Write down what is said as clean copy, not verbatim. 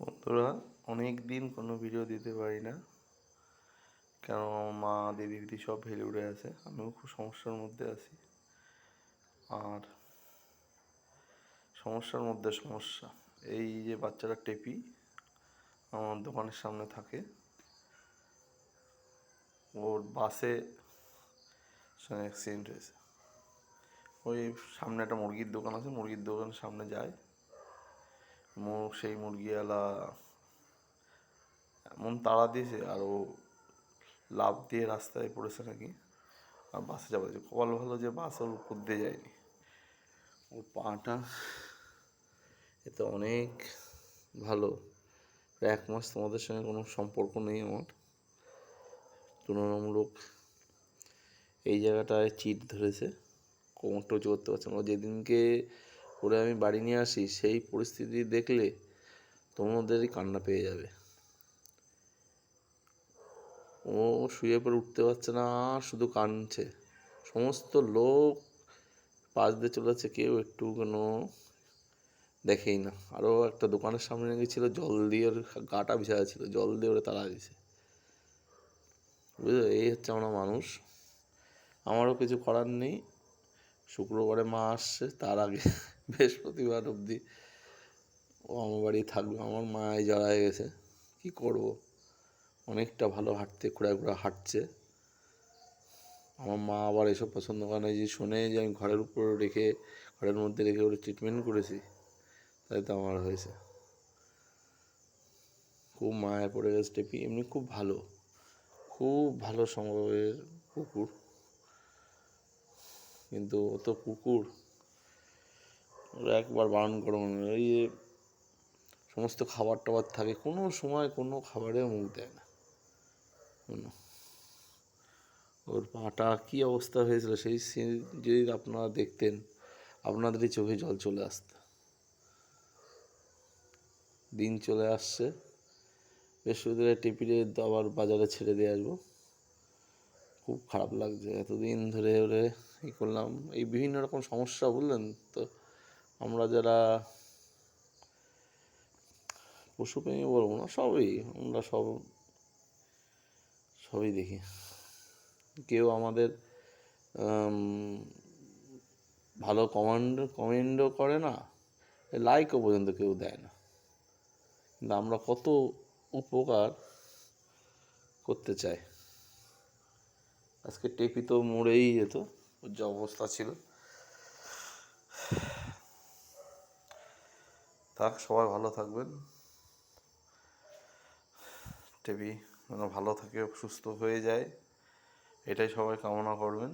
বন্ধুরা, অনেক দিন কোনো ভিডিও দিতে পারি না, কেন মা দিদি সব ভেলে উঠে আছে। আমিও খুব সমস্যার মধ্যে আছি। আর সমস্যার মধ্যে সমস্যা এই যে বাচ্চাটা টেপি আমার দোকানের সামনে থাকে, ওর বাসে সঙ্গে অ্যাক্সিডেন্ট হয়েছে। ওই সামনে একটা মুরগির দোকান আছে, মুরগির দোকানের সামনে যায়, সেই মুরগিওয়ালা এমন তাড়া দিয়েছে আর ও লাফ দিয়ে রাস্তায় পড়েছে নাকি, আর বাসে যাওয়া যায়। কপাল ভালো যে বাস ওর উপর দিয়ে যায়নি। ওর পাটা এতে অনেক ভালো। প্রায় 1 মাস তোমাদের সঙ্গে কোনো সম্পর্ক নেই আমার, তুলনামূলক এই জায়গাটায় চিট ধরেছে, কোমরটা উঁচু করতে পারছে না। যেদিনকে ওরে আমি বাড়ি নিয়ে আসি সেই পরিস্থিতি দেখলে তোমাদেরই কান্না পেয়ে যাবে। ও শুয়ে পড়ে উঠতে পারছে না, শুধু কাঁদছে। সমস্ত লোক পাশ দিয়ে চলে যাচ্ছে, কেউ একটু কোনো দেখেই না। আরও একটা দোকানের সামনে গেছিলো, জল দিয়ে ওর গাটা ভিজা ছিল, জল দিয়ে ওরে তাড়া দিয়েছে। বুঝলো, এই হচ্ছে আমরা মানুষ। আমারও কিছু করার নেই। শুক্রবারে মা আসছে, তার আগে বৃহস্পতিবার অবধি ও আমার বাড়ি থাকবে। আমার মায় জড়ায় গেছে, কি করব। অনেকটা ভালো হাঁটতে, ঘোরা হাঁটছে। আমার মা আবার এসব পছন্দ করে না, যে শোনে যে আমি ঘরের মধ্যে রেখে ওর ট্রিটমেন্ট করেছি, তাই তো আমার হয়েছে। খুব মায়া পড়ে গেছে টেপি। এমনি খুব ভালো স্বভাবের কুকুর, কিন্তু ও তো কুকুর, ওরা একবার বারণ করো না। ওই যে সমস্ত খাবার টাবার থাকে, কোনো সময় কোনো খাবারে মুখ দেয় না। ওর পাটা কী অবস্থা হয়েছিল সেই যদি আপনারা দেখতেন, আপনাদেরই চোখে জল চলে আসত। দিন চলে আসছে, বৃহস্পতিবার টিপিরে আবার বাজারে ছেড়ে দিয়ে আসবো। খুব খারাপ লাগছে, এতদিন ধরে ওরে ই করলাম। এই বিভিন্ন রকম সমস্যা, বললেন তো, আমরা যারা পশুপ্রেমী বলবো না, আমরা সবই দেখি। কেউ আমাদের ভালো কমেন্টও করে না, লাইকও পর্যন্ত কেউ দেয় না। কিন্তু আমরা কত উপকার করতে চাই। আজকে টেপি তো মরেই যেত, ওর যে অবস্থা ছিল। থাক, সবাই ভালো থাকবেন। টেপি যেন ভালো থাকে, সুস্থ হয়ে যায়, এটাই সবাই কামনা করবেন।